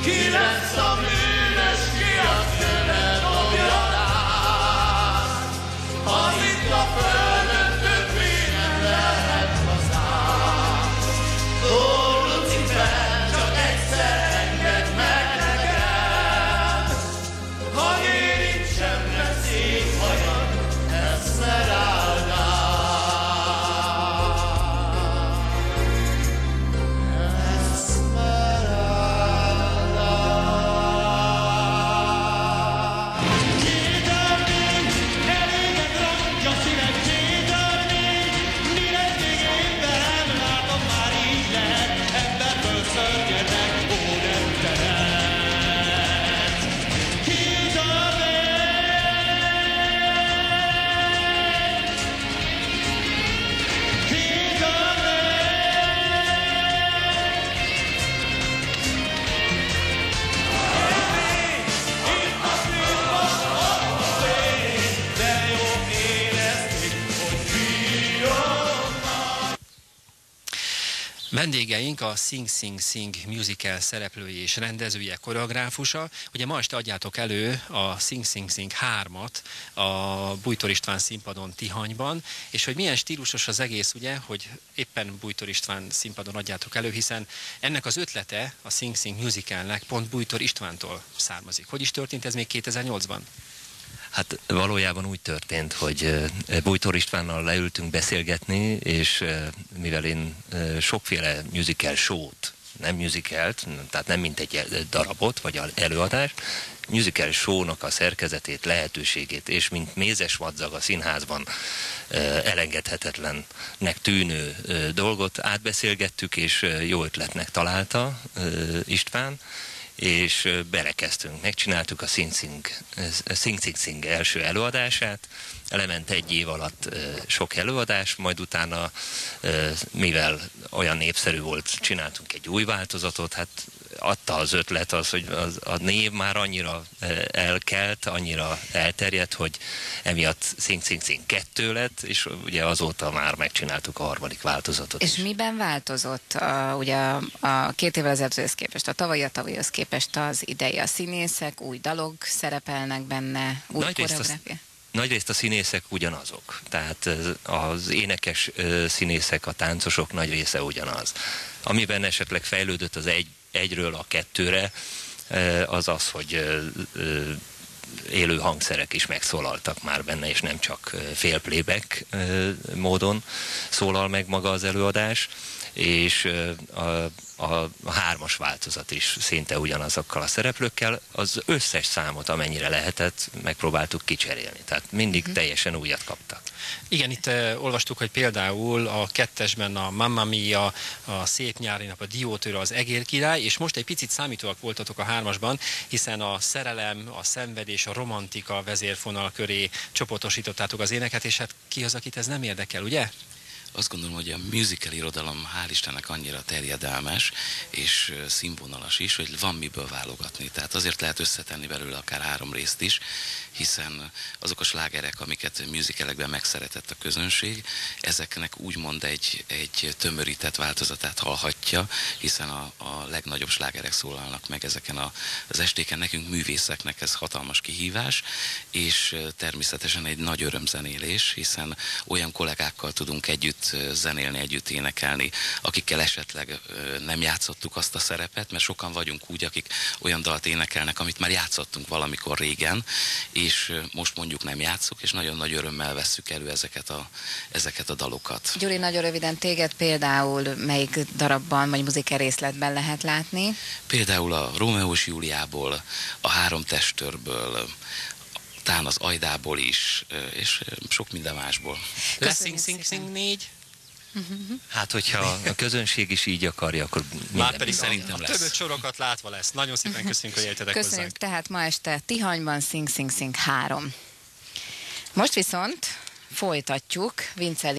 Ki lesz a bűnös, ki a szövet dobja rá? Az itt a földön többé nem lehet hazám. Ó, Lucifer, csak egyszer engedd meg nekem, hogy érintsem le szép hajad, Esmeralda. Vendégeink a Sing Sing Sing musical szereplője és rendezője, koreográfusa. Ugye ma este adjátok elő a Sing Sing Sing 3-at a Bújtor István színpadon Tihanyban, és hogy milyen stílusos az egész, ugye, hogy éppen Bújtor István színpadon adjátok elő, hiszen ennek az ötlete a Sing Sing musicalnek pont Bújtor Istvántól származik. Hogy is történt ez még 2008-ban? Hát valójában úgy történt, hogy Bújtor Istvánnal leültünk beszélgetni, és mivel én sokféle musical show-t, nem musicalt, tehát nem mint egy darabot, vagy előadást, musical show-nak a szerkezetét, lehetőségét, és mint mézes madzag a színházban elengedhetetlennek tűnő dolgot átbeszélgettük, és jó ötletnek találta István, és belekezdtünk. Megcsináltuk a Sing Sing Sing első előadását, lement egy év alatt sok előadás, majd utána, mivel olyan népszerű volt, csináltunk egy új változatot, hát adta az ötlet az, hogy a név már annyira elkelt, annyira elterjedt, hogy emiatt Sing Sing Sing 2 lett, és ugye azóta már megcsináltuk a harmadik változatot. És miben változott ugye a 2 évvel ezelőtthöz képest, a tavalyhoz képest az idei? A színészek, új dalok szerepelnek benne, új koreográfia? Nagyrészt a színészek ugyanazok, tehát az énekes színészek, a táncosok nagy része ugyanaz. Amiben esetleg fejlődött az egyről a 2-re, az az, hogy élő hangszerek is megszólaltak már benne, és nem csak fél playback módon szólal meg maga az előadás, és a 3-as változat is szinte ugyanazokkal a szereplőkkel. Az összes számot, amennyire lehetett, megpróbáltuk kicserélni. Tehát mindig teljesen újat kaptak. Igen, itt olvastuk, hogy például a 2-esben a Mamma Mia, a Szép nyári nap, a Diótőre, az Egér király, és most egy picit számítóak voltatok a 3-asban, hiszen a szerelem, a szenvedés, a romantika vezérfonal köré csoportosítottátok az éneket, és hát ki az, akit ez nem érdekel, ugye? Azt gondolom, hogy a musical irodalom hál' Istennek annyira terjedelmes és színvonalas is, hogy van miből válogatni. Tehát azért lehet összetenni belőle akár 3 részt is, hiszen azok a slágerek, amiket musicalekben megszeretett a közönség, ezeknek úgymond egy tömörített változatát hallhatja, hiszen a legnagyobb slágerek szólalnak meg ezeken az estéken. Nekünk művészeknek ez hatalmas kihívás, és természetesen egy nagy örömzenélés, hiszen olyan kollégákkal tudunk együtt zenélni, együtt énekelni, akikkel esetleg nem játszottuk azt a szerepet, mert sokan vagyunk úgy, akik olyan dalt énekelnek, amit már játszottunk valamikor régen, és most mondjuk nem játszuk, és nagyon nagy örömmel vesszük elő ezeket a dalokat. Gyuri, nagyon röviden téged például melyik darabban, vagy muzikál részletben lehet látni? Például a Rómeó és Júliából, a 3 testőrből, talán az Ajdából is, és sok minden másból. Lesz Sing Sing Sing 4? Hát, hogyha a közönség is így akarja, akkor már pedig szerintem lesz. Többet sorokat látva lesz. Nagyon szépen köszönjük, hogy eljöttetek hozzánk. Köszönjük, tehát ma este Tihanyban Sing Sing Sing 3. Most viszont folytatjuk Vince